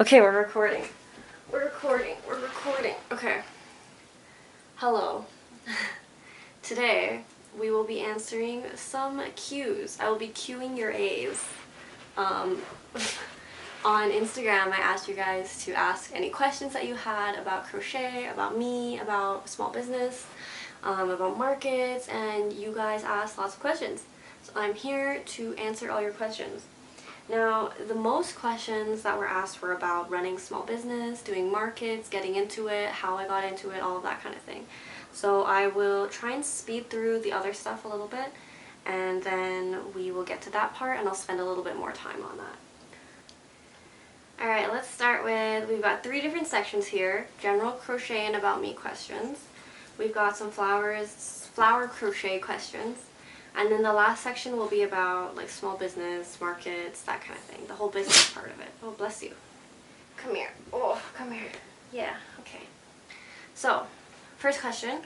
Okay, we're recording. We're recording. Okay. Hello. Today, we will be answering some Qs. I will be Qing your A's. On Instagram, I asked you guys to ask any questions that you had about crochet, about me, about small business, about markets, and you guys asked lots of questions. So I'm here to answer all your questions. Now, the most questions that were asked were about running small business, doing markets, getting into it, how I got into it, all of that kind of thing. So I will try and speed through the other stuff a little bit, and then we will get to that part and I'll spend a little bit more time on that. Alright, let's start with, we've got 3 different sections here: general crochet and about me questions. We've got some flower crochet questions. And then the last section will be about like small business, markets, that kind of thing. The whole business part of it. Oh, bless you. Come here. Oh, come here. Yeah, okay. So, first question.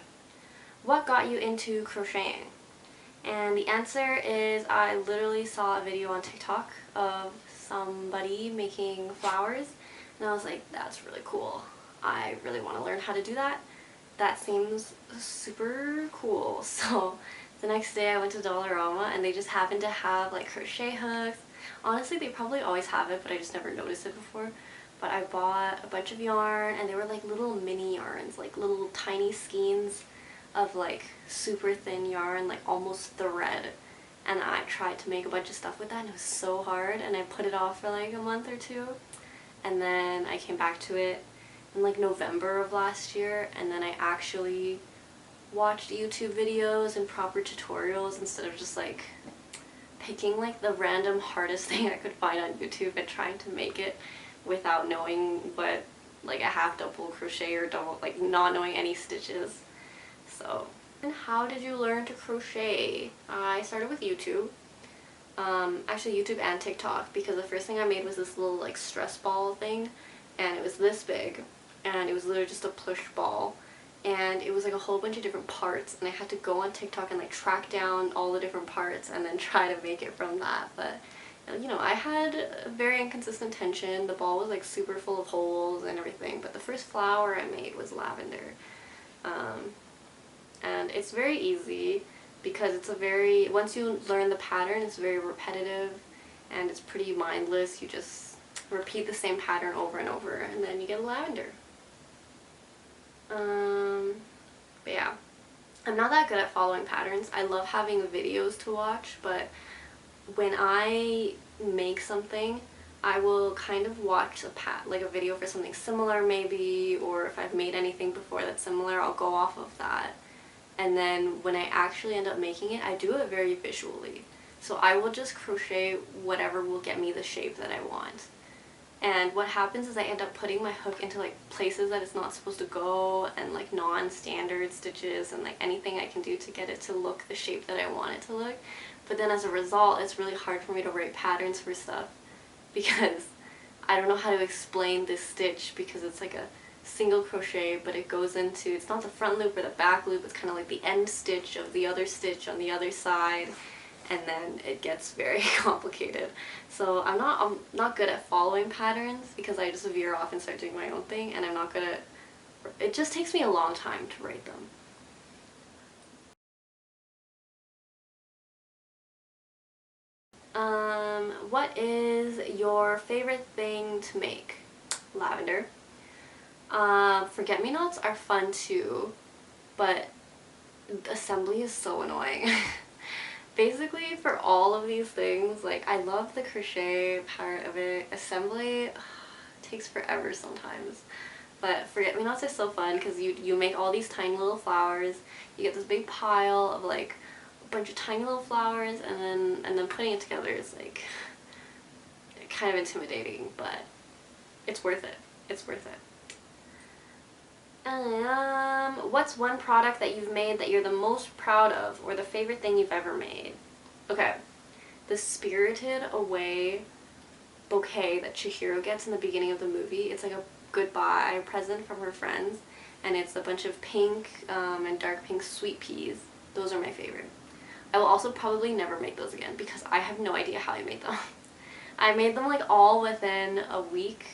What got you into crocheting? And the answer is I literally saw a video on TikTok of somebody making flowers. And I was like, that's really cool. I really want to learn how to do that. That seems super cool. So the next day I went to Dollarama and they just happened to have like crochet hooks. Honestly, they probably always have it, but I just never noticed it before. But I bought a bunch of yarn and they were like little mini yarns, like little tiny skeins of like super thin yarn, like almost thread. And I tried to make a bunch of stuff with that and it was so hard, and I put it off for like a month or two. And then I came back to it in like November of last year, and then I actually watched YouTube videos and proper tutorials instead of just like picking like the random hardest thing I could find on YouTube and trying to make it without knowing what like a half double crochet or double, like not knowing any stitches. So, and how did you learn to crochet? I started with YouTube. Actually YouTube and TikTok, because the first thing I made was this little like stress ball thing, and it was this big, and it was literally just a push ball, and it was like a whole bunch of different parts, and I had to go on TikTok and like track down all the different parts and then try to make it from that. But you know, I had a very inconsistent tension. The ball was like super full of holes and everything, but the first flower I made was lavender. And it's very easy because it's a very, once you learn the pattern, it's very repetitive and it's pretty mindless. You just repeat the same pattern over and over and then you get a lavender. But yeah, I'm not that good at following patterns. I love having videos to watch, but when I make something, I will kind of watch like a video for something similar maybe, or if I've made anything before that's similar, I'll go off of that. And then when I actually end up making it, I do it very visually. So I will just crochet whatever will get me the shape that I want. And what happens is I end up putting my hook into like places that it's not supposed to go, and like non-standard stitches, and like anything I can do to get it to look the shape that I want it to look. But then as a result, it's really hard for me to write patterns for stuff because I don't know how to explain this stitch, because it's like a single crochet, but it goes into, it's not the front loop or the back loop, it's kind of like the end stitch of the other stitch on the other side, and then it gets very complicated. So I'm not good at following patterns because I just veer off and start doing my own thing, and I'm not good at, it just takes me a long time to write them. What is your favorite thing to make? Lavender. Forget-me-nots are fun too, but assembly is so annoying. Basically, for all of these things, like, I love the crochet part of it. Assembly takes forever sometimes. But forget-me-nots are so fun because you make all these tiny little flowers. You get this big pile of like a bunch of tiny little flowers, and then putting it together is like kind of intimidating, but it's worth it. It's worth it. What's one product that you've made that you're the most proud of, or the favorite thing you've ever made? Okay, the Spirited Away bouquet that Chihiro gets in the beginning of the movie. It's like a goodbye present from her friends, and it's a bunch of pink and dark pink sweet peas. Those are my favorite. I will also probably never make those again because I have no idea how I made them. I made them like all within a week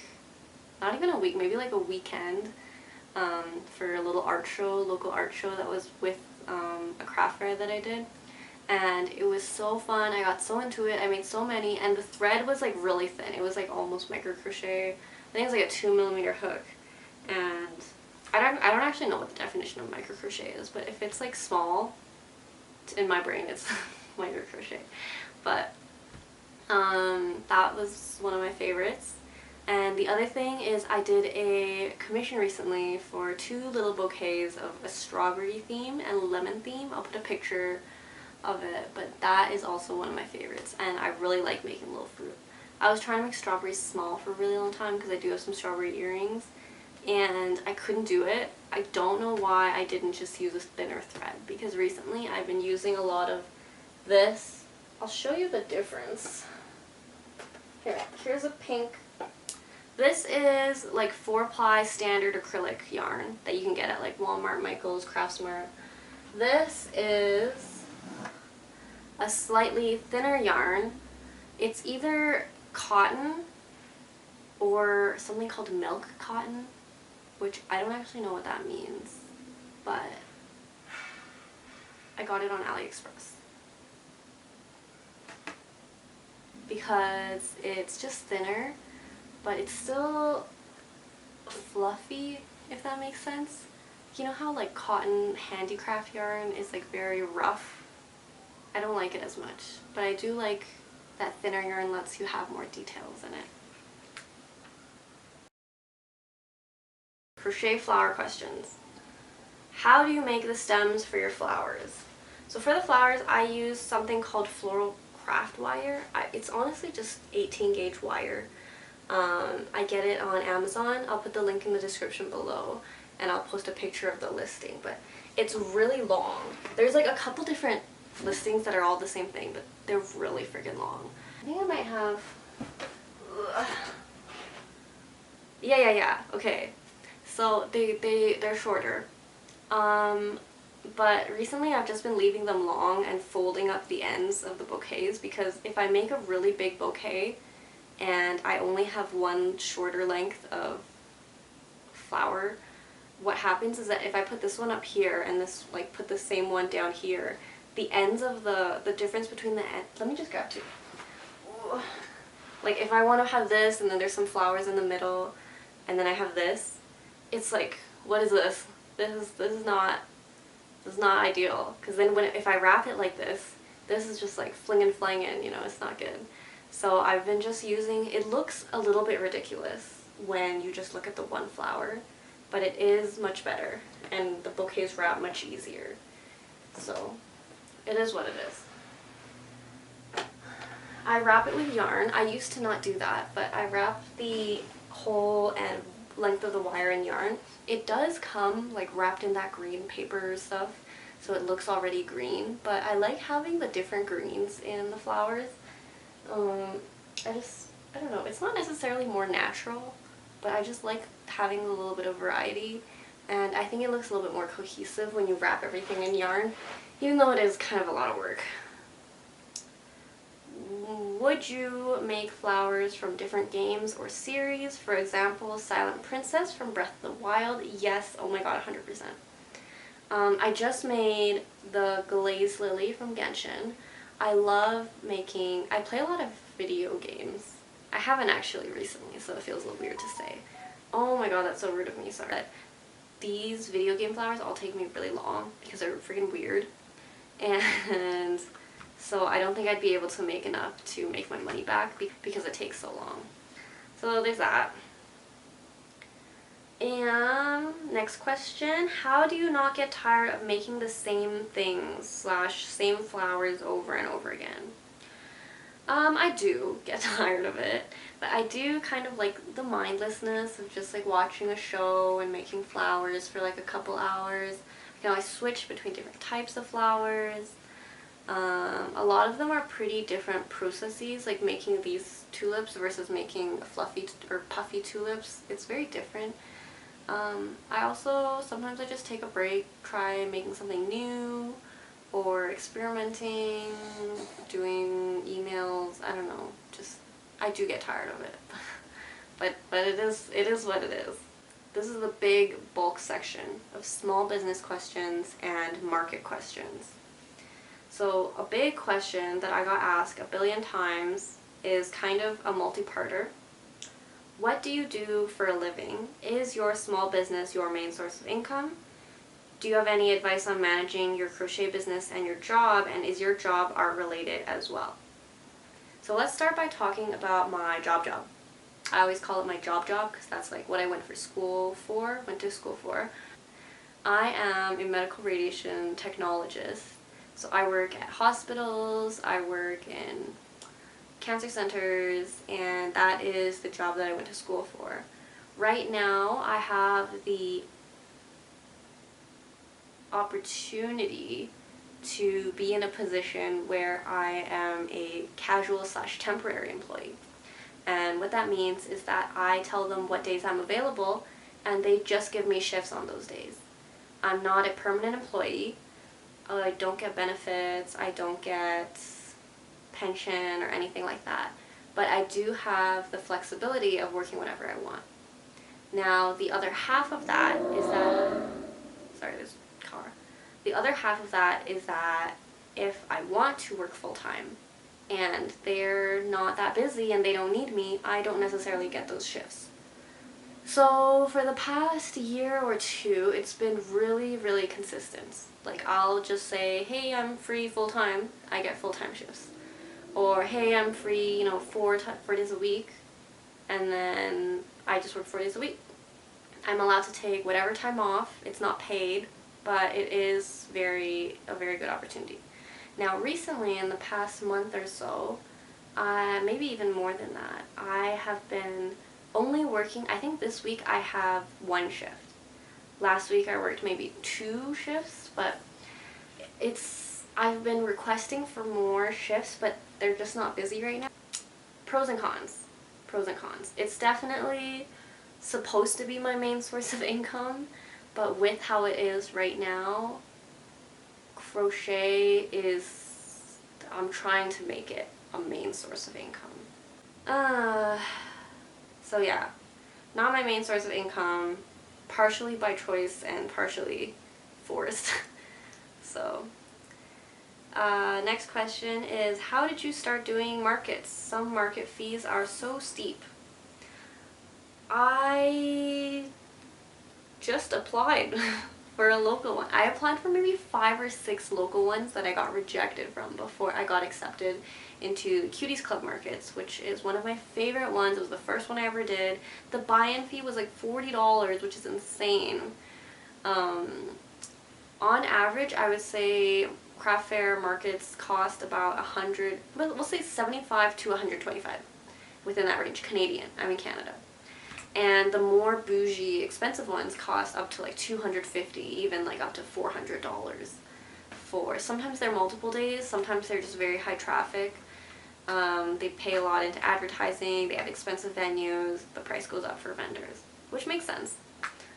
not even a week, maybe like a weekend, for a little art show, local art show that was with a craft fair that I did. And it was so fun. I got so into it. I made so many, and the thread was like really thin. It was like almost micro crochet. I think it was like a 2mm hook, and I don't actually know what the definition of micro crochet is, but if it's like small, in my brain it's micro crochet. But that was one of my favorites. And the other thing is I did a commission recently for 2 little bouquets of a strawberry theme and lemon theme. I'll put a picture of it, but that is also one of my favorites, and I really like making little fruit. I was trying to make strawberries small for a really long time because I do have some strawberry earrings, and I couldn't do it. I don't know why I didn't just use a thinner thread, because recently I've been using a lot of this. I'll show you the difference. Here's a pink. This is like 4-ply standard acrylic yarn that you can get at like Walmart, Michaels, Craftsmart. This is a slightly thinner yarn. It's either cotton or something called milk cotton, which I don't actually know what that means, but I got it on AliExpress because it's just thinner, but it's still fluffy, if that makes sense. You know how like cotton handicraft yarn is like very rough? I don't like it as much, but I do like that thinner yarn lets you have more details in it. Crochet flower questions. How do you make the stems for your flowers? So for the flowers, I use something called floral craft wire. It's honestly just 18 gauge wire. I get it on Amazon. I'll put the link in the description below, and I'll post a picture of the listing, but it's really long. There's like a couple different listings that are all the same thing, but they're really freaking long. I think I might have... Yeah, okay. So they're shorter. But recently I've just been leaving them long and folding up the ends of the bouquets, because if I make a really big bouquet and I only have one shorter length of flower, what happens is that if I put this one up here and this, like, put the same one down here, the ends of the difference between the ends, let me just grab 2. Like if I want to have this and then there's some flowers in the middle and then I have this, it's like, what is this? This is not ideal, because then if I wrap it like this is just like flinging, you know, it's not good. So I've been just using, it looks a little bit ridiculous when you just look at the one flower, but it is much better and the bouquets wrap much easier. So it is what it is. I wrap it with yarn. I used to not do that, but I wrap the whole and length of the wire in yarn. It does come like wrapped in that green paper stuff, so it looks already green, but I like having the different greens in the flowers. I don't know, it's not necessarily more natural, but I just like having a little bit of variety, and I think it looks a little bit more cohesive when you wrap everything in yarn, even though it is kind of a lot of work. Would you make flowers from different games or series? For example, Silent Princess from Breath of the Wild. Yes, oh my god, 100%. I just made the Glazed Lily from Genshin. I love making, I play a lot of video games. I haven't actually recently, so it feels a little weird to say. Oh my god, that's so rude of me, sorry. But these video game flowers all take me really long because they're freaking weird. And so I don't think I'd be able to make enough to make my money back because it takes so long. So there's that. And next question, how do you not get tired of making the same things / same flowers over and over again? I do get tired of it, but I do kind of like the mindlessness of just like watching a show and making flowers for like a couple hours. You know, I switch between different types of flowers. A lot of them are pretty different processes, like making these tulips versus making fluffy or puffy tulips. It's very different. I also, sometimes I just take a break, try making something new, or experimenting, doing emails, I don't know, just, I do get tired of it. but it is what it is. This is the big bulk section of small business questions and market questions. So a big question that I got asked a billion times is kind of a multi-parter. What do you do for a living? Is your small business your main source of income? Do you have any advice on managing your crochet business and your job, and is your job art related as well? So let's start by talking about my job. I always call it my job because that's like what I went to school for. I am a medical radiation technologist. So I work at hospitals, I work in cancer centers, and that is the job that I went to school for. Right now, I have the opportunity to be in a position where I am a casual/temporary employee. And what that means is that I tell them what days I'm available, and they just give me shifts on those days. I'm not a permanent employee. I don't get benefits, I don't get pension or anything like that. But I do have the flexibility of working whenever I want. Now, the other half of that is that, sorry, there's a car. The other half of that is that if I want to work full-time and they're not that busy and they don't need me, I don't necessarily get those shifts. So for the past year or two, it's been really, really consistent. Like, I'll just say, hey, I'm free full-time, I get full-time shifts. Or, hey, I'm free, 4 days a week, and then I just work 4 days a week. I'm allowed to take whatever time off. It's not paid, but it is a very good opportunity. Now, recently, in the past month or so, maybe even more than that, I have been only working, I think this week I have 1 shift. Last week I worked maybe 2 shifts, but I've been requesting for more shifts, but they're just not busy right now. Pros and cons. It's definitely supposed to be my main source of income, but with how it is right now, crochet I'm trying to make it a main source of income. So yeah, not my main source of income, partially by choice and partially forced. So, next question is, how did you start doing markets? Some market fees are so steep. I just applied for a local one. I applied for maybe 5 or 6 local ones that I got rejected from before I got accepted into Cuties Club markets, which is one of my favorite ones. It was the first one I ever did. The buy-in fee was like $40, which is insane. On average, I would say craft fair markets cost about we'll say 75 to 125, within that range. Canadian, I'm in Canada. And the more bougie, expensive ones cost up to like $250, even like up to $400 for, sometimes they're multiple days, sometimes they're just very high traffic. They pay a lot into advertising, they have expensive venues, the price goes up for vendors, which makes sense.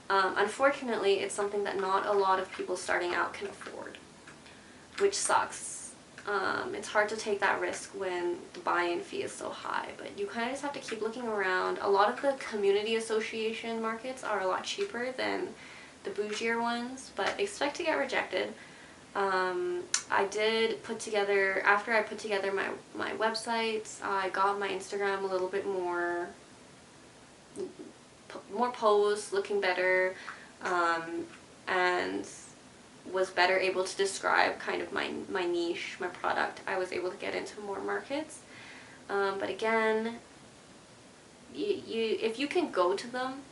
Unfortunately, it's something that not a lot of people starting out can afford, which sucks. It's hard to take that risk when the buy-in fee is so high, but you kind of just have to keep looking around. A lot of the community association markets are a lot cheaper than the bougier ones, but expect to get rejected. I did put together, after I put together my website, I got my Instagram a little bit more posts, looking better, and was better able to describe kind of my niche, my product. I was able to get into more markets. But again, if you can go to them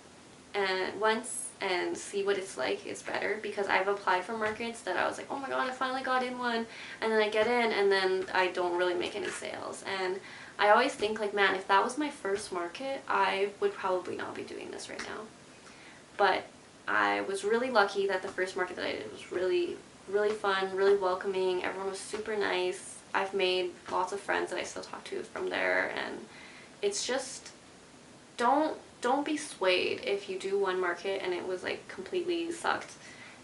once and see what it's like, it's better, because I've applied for markets that I was like, oh my god, I finally got in one, and then I get in and then I don't really make any sales. And I always think like, man, if that was my first market, I would probably not be doing this right now. But I was really lucky that the first market that I did was really, really fun, really welcoming. Everyone was super nice. I've made lots of friends that I still talk to from there, and it's just, don't be swayed if you do one market and it was like completely sucked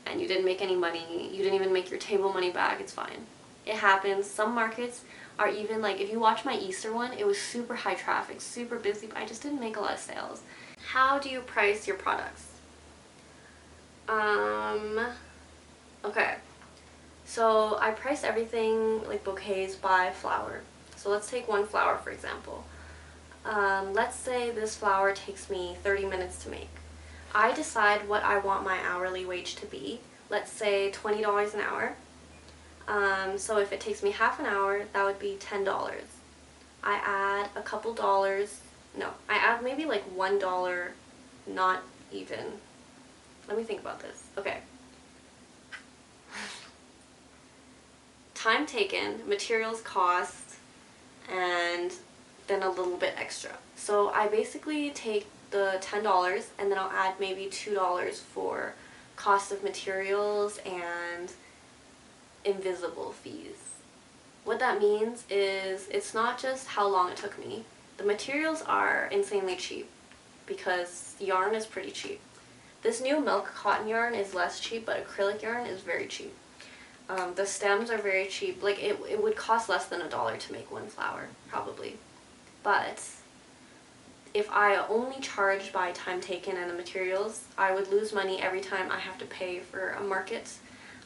and you didn't make any money, you didn't even make your table money back. It's fine. It happens. Some markets are even like, if you watch my Easter one, it was super high traffic, super busy, but I just didn't make a lot of sales. How do you price your products? Okay. So I price everything like bouquets by flower. So let's take one flower for example. Let's say this flower takes me 30 minutes to make. I decide what I want my hourly wage to be. Let's say $20 an hour. So if it takes me half an hour, that would be $10. I add a couple dollars. No, I add maybe like $1, not even. Let me think about this. Okay. Time taken, materials cost, and then a little bit extra. So I basically take the $10 and then I'll add maybe $2 for cost of materials and invisible fees. What that means is it's not just how long it took me. The materials are insanely cheap because yarn is pretty cheap. This new milk cotton yarn is less cheap, but acrylic yarn is very cheap. The stems are very cheap. Like it would cost less than $1 to make one flower, probably. But if I only charged by time taken and the materials, I would lose money every time I have to pay for a market.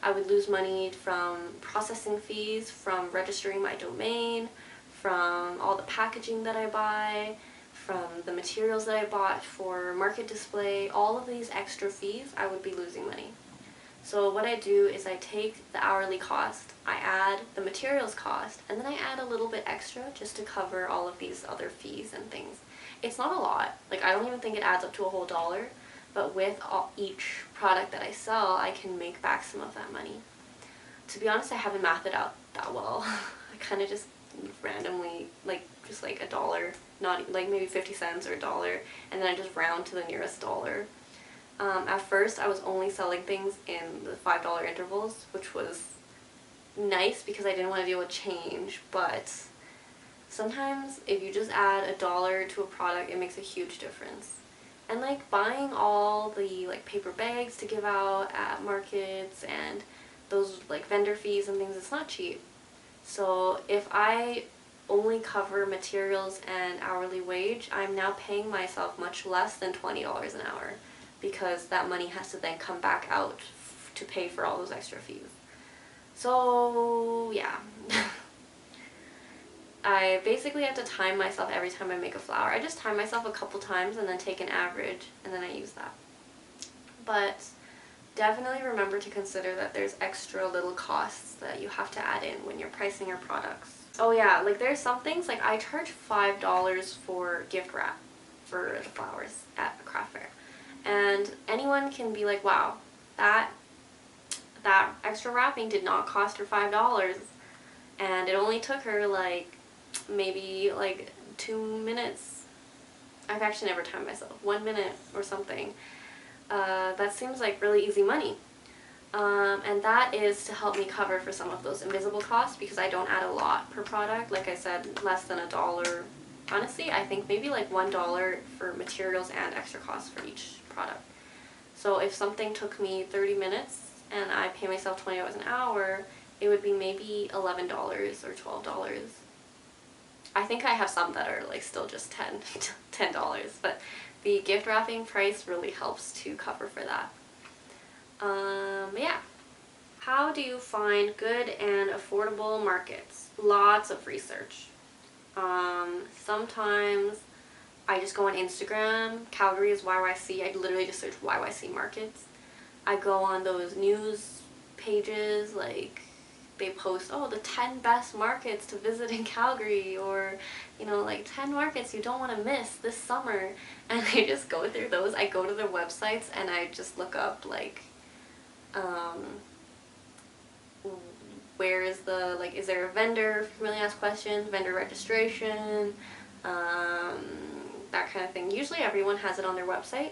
I would lose money from processing fees, from registering my domain, from all the packaging that I buy, from the materials that I bought for market display. All of these extra fees, I would be losing money. So what I do is I take the hourly cost, I add the materials cost, and then I add a little bit extra just to cover all of these other fees and things. It's not a lot. Like I don't even think it adds up to a whole $1, but with each product that I sell, I can make back some of that money. To be honest, I haven't mathed it out that well. I kind of just randomly, like just like $1, not like maybe 50 cents or $1, and then I just round to the nearest dollar. At first, I was only selling things in the $5 intervals, which was nice because I didn't want to deal with change, but sometimes if you just add $1 to a product, it makes a huge difference. And like buying all the like paper bags to give out at markets and those like vendor fees and things, it's not cheap. So if I only cover materials and hourly wage, I'm now paying myself much less than $20 an hour, because that money has to then come back out to pay for all those extra fees. So yeah. I basically have to time myself every time I make a flower. I just time myself a couple times and then take an average and then I use that. But definitely remember to consider that there's extra little costs that you have to add in when you're pricing your products. Oh yeah, like there's some things, like I charge $5 for gift wrap for the flowers at a craft fair. And anyone can be like, wow, that extra wrapping did not cost her $5, and it only took her like maybe like 2 minutes. I've actually never timed myself, 1 minute or something. That seems like really easy money. And that is to help me cover for some of those invisible costs, because I don't add a lot per product. Like I said, less than $1. Honestly, I think maybe like $1 for materials and extra costs for each product. So if something took me 30 minutes and I pay myself $20 an hour, it would be maybe $11 or $12. I think I have some that are like still just $10, but the gift wrapping price really helps to cover for that. Yeah. How do you find good and affordable markets? Lots of research. Sometimes I just go on Instagram. Calgary is YYC. I literally just search YYC markets. I go on those news pages, like they post, oh, the 10 best markets to visit in Calgary, or, you know, like 10 markets you don't want to miss this summer. And I just go through those. I go to their websites and I just look up, like, where is the, like, is there a vendor, frequently asked questions, vendor registration, that kind of thing. Usually everyone has it on their website.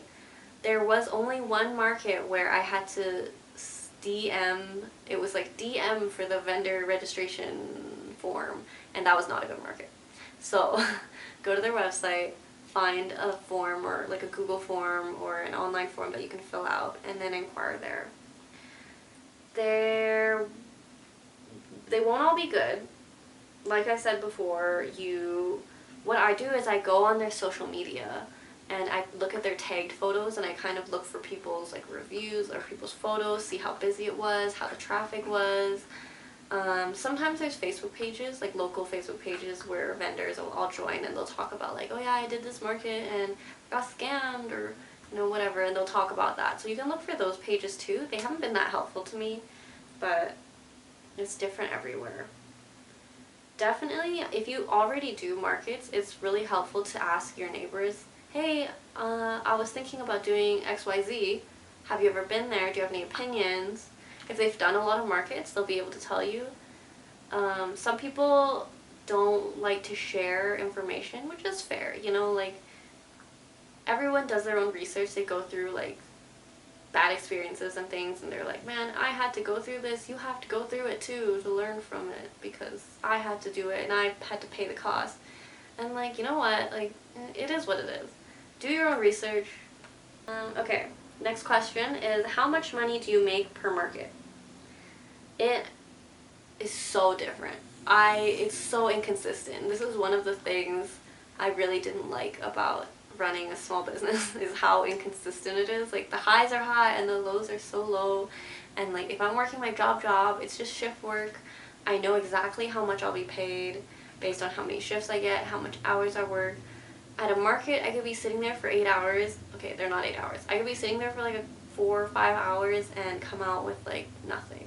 There was only one market where I had to DM, it was like DM for the vendor registration form, and that was not a good market. So go to their website, find a form or like a Google form or an online form that you can fill out, and then inquire there. they won't all be good. Like I said before, what I do is I go on their social media and I look at their tagged photos, and I kind of look for people's like reviews or people's photos, see how busy it was, how the traffic was. Sometimes there's Facebook pages, like local Facebook pages, where vendors will all join and they'll talk about like, oh yeah, I did this market and got scammed, or you know, whatever, and they'll talk about that. So you can look for those pages too. They haven't been that helpful to me, but it's different everywhere. Definitely, if you already do markets, it's really helpful to ask your neighbors, hey, I was thinking about doing XYZ. Have you ever been there? Do you have any opinions? If they've done a lot of markets, they'll be able to tell you. Some people don't like to share information, which is fair. You know, like, everyone does their own research. They go through, like, bad experiences and things, and they're like, man, I had to go through this. You have to go through it, too, to learn from it, because I had to do it, and I had to pay the cost. And, like, you know what? Like, it is what it is. Do your own research. Okay. Next question is, how much money do you make per market? It is so different. It's so inconsistent. This is one of the things I really didn't like about running a small business, is how inconsistent it is. Like, the highs are high and the lows are so low. And like, if I'm working my job, it's just shift work. I know exactly how much I'll be paid based on how many shifts I get, how much hours I work. At a market, I could be sitting there for 8 hours. Okay, they're not 8 hours. I could be sitting there for like 4 or 5 hours and come out with like nothing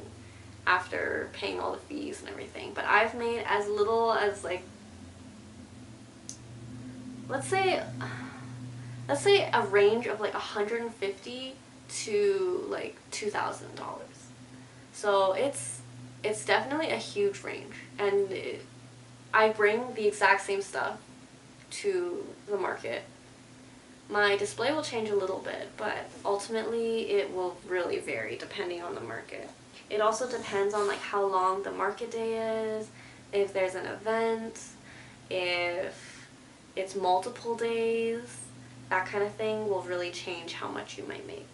after paying all the fees and everything. But I've made as little as like, let's say a range of like $150 to like $2,000. So it's definitely a huge range, and I bring the exact same stuff to the market. My display will change a little bit, but ultimately it will really vary depending on the market. It also depends on like how long the market day is, if there's an event, if it's multiple days. That kind of thing will really change how much you might make.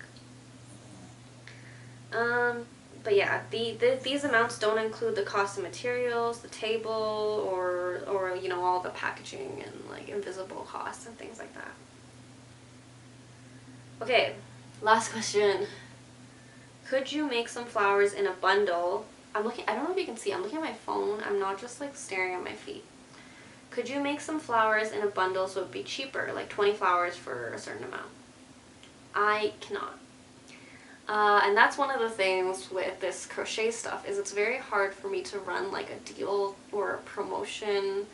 But yeah, these amounts don't include the cost of materials, the table, or you know, all the packaging and like invisible costs and things like that. Okay, last question. Could you make some flowers in a bundle? I don't know if you can see, I'm looking at my phone. I'm not just like staring at my feet. Could you make some flowers in a bundle so it'd be cheaper, like 20 flowers for a certain amount? I cannot. And that's one of the things with this crochet stuff, is it's very hard for me to run like a deal or a promotion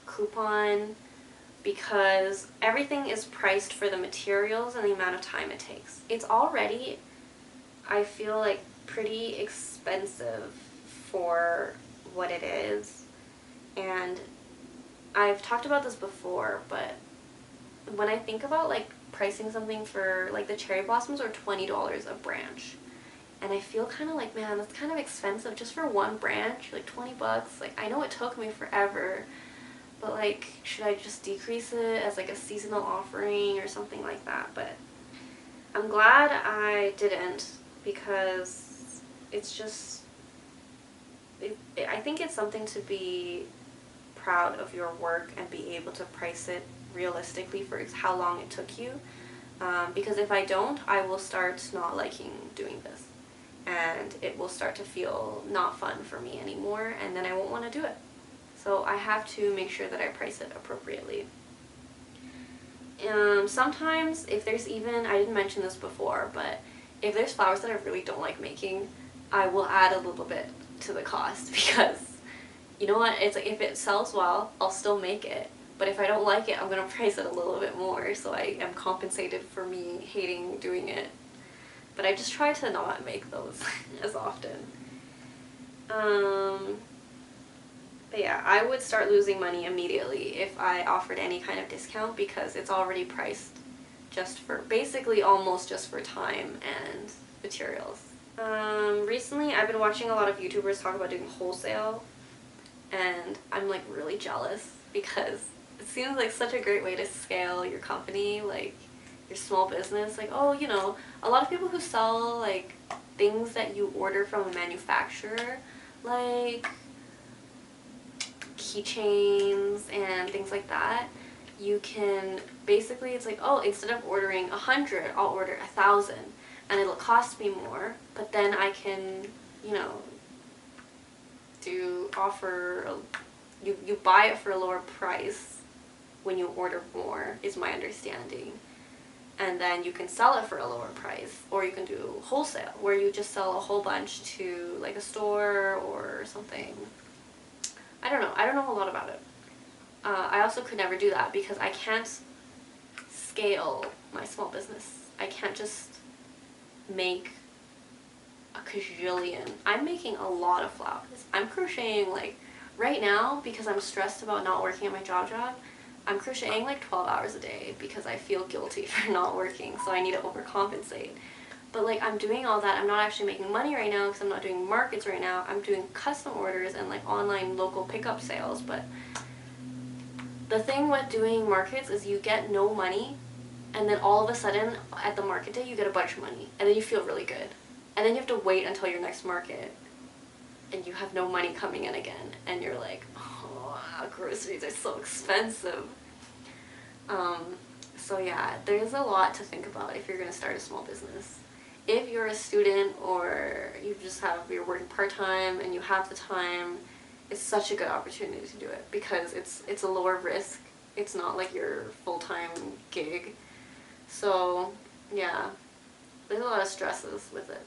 coupon, because everything is priced for the materials and the amount of time it takes. It's already, I feel like, pretty expensive for what it is. And I've talked about this before, but when I think about like pricing something for, like, the cherry blossoms are $20 a branch, and I feel kind of like, man, that's kind of expensive just for one branch, like 20 bucks. Like, I know it took me forever, but like, should I just decrease it as like a seasonal offering or something like that? But I'm glad I didn't, because it's just, I think it's something to be proud of your work and be able to price it realistically for how long it took you, because if I don't, I will start not liking doing this, and it will start to feel not fun for me anymore, and then I won't want to do it. So I have to make sure that I price it appropriately. Sometimes if there's even, I didn't mention this before, but if there's flowers that I really don't like making, I will add a little bit to the cost, because you know what, it's like, if it sells well, I'll still make it. But if I don't like it, I'm going to price it a little bit more, so I am compensated for me hating doing it. But I just try to not make those as often. But yeah, I would start losing money immediately if I offered any kind of discount, because it's already priced just for, basically almost just for time and materials. Recently I've been watching a lot of YouTubers talk about doing wholesale, and I'm like really jealous, because it seems like such a great way to scale your company, like your small business. Like, oh, you know, a lot of people who sell like things that you order from a manufacturer, like keychains and things like that, you can basically, it's like, oh, instead of ordering 100, I'll order 1,000, and it'll cost me more, but then I can, you know, you buy it for a lower price when you order more, is my understanding. And then you can sell it for a lower price, or you can do wholesale, where you just sell a whole bunch to like a store or something. I don't know a lot about it. I also could never do that because I can't scale my small business. I can't just make a cajillion. I'm making a lot of flowers. I'm crocheting like right now because I'm stressed about not working at my job. I'm crocheting like 12 hours a day because I feel guilty for not working, so I need to overcompensate. But like I'm doing all that, I'm not actually making money right now because I'm not doing markets right now. I'm doing custom orders and like online local pickup sales. But the thing with doing markets is you get no money, and then all of a sudden at the market day you get a bunch of money, and then you feel really good. And then you have to wait until your next market and you have no money coming in again, and you're like, oh, groceries are so expensive. So yeah, there's a lot to think about if you're going to start a small business. If you're a student or you're working part-time and you have the time, it's such a good opportunity to do it because it's a lower risk. It's not like your full-time gig. So yeah, there's a lot of stresses with it.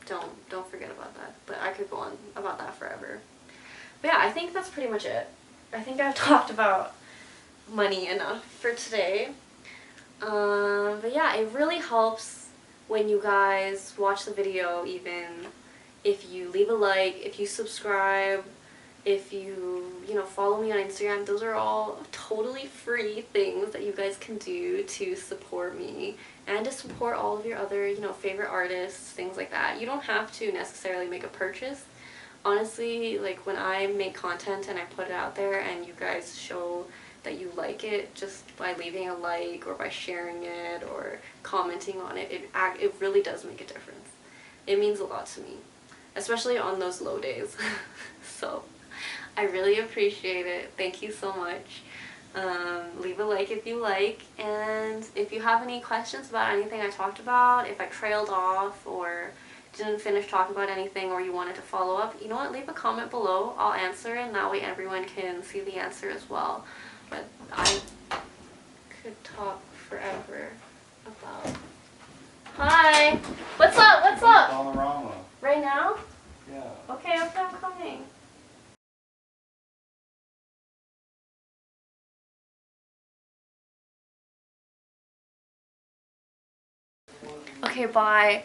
Don't forget about that. But I could go on about that forever. But yeah, I think that's pretty much it. I think I've talked about money enough for today. But yeah, it really helps when you guys watch the video, even if you leave a like, if you subscribe, if you follow me on Instagram. Those are all totally free things that you guys can do to support me and to support all of your other favorite artists, things like that. You don't have to necessarily make a purchase. Honestly, like when I make content and I put it out there and you guys show that you like it just by leaving a like or by sharing it or commenting on it, it really does make a difference. It means a lot to me, especially on those low days. So I really appreciate it. Thank you so much. Leave a like if you like, and if you have any questions about anything I talked about, if I trailed off or didn't finish talking about anything, or you wanted to follow up, you know what, leave a comment below. I'll answer, and that way everyone can see the answer as well. But I could talk forever about... Hi! What's up? What's up? Panorama. Right now? Yeah. Okay, I'm coming. Okay, bye.